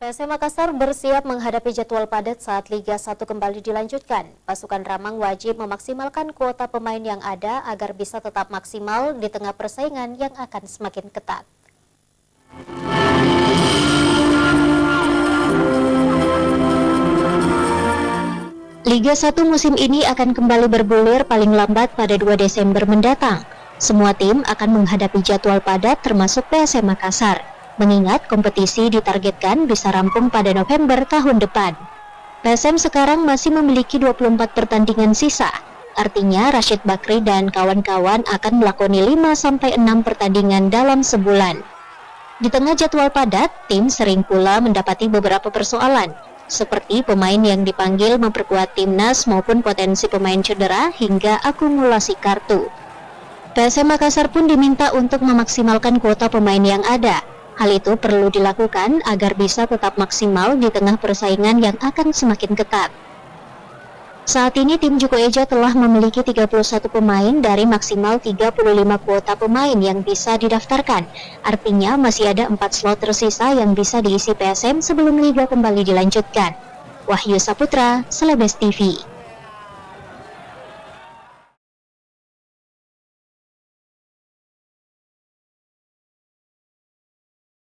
PSM Makassar bersiap menghadapi jadwal padat saat Liga 1 kembali dilanjutkan. Pasukan Ramang wajib memaksimalkan kuota pemain yang ada agar bisa tetap maksimal di tengah persaingan yang akan semakin ketat. Liga 1 musim ini akan kembali bergulir paling lambat pada 2 Desember mendatang. Semua tim akan menghadapi jadwal padat termasuk PSM Makassar, mengingat kompetisi ditargetkan bisa rampung pada November tahun depan. PSM sekarang masih memiliki 24 pertandingan sisa, artinya Rashid Bakri dan kawan-kawan akan melakoni 5-6 pertandingan dalam sebulan. Di tengah jadwal padat, tim sering pula mendapati beberapa persoalan, seperti pemain yang dipanggil memperkuat timnas maupun potensi pemain cedera hingga akumulasi kartu. PSM Makassar pun diminta untuk memaksimalkan kuota pemain yang ada. Hal itu perlu dilakukan agar bisa tetap maksimal di tengah persaingan yang akan semakin ketat. Saat ini tim Juku Eja telah memiliki 31 pemain dari maksimal 35 kuota pemain yang bisa didaftarkan. Artinya masih ada 4 slot tersisa yang bisa diisi PSM sebelum Liga kembali dilanjutkan. Wahyu Saputra, Celebes TV.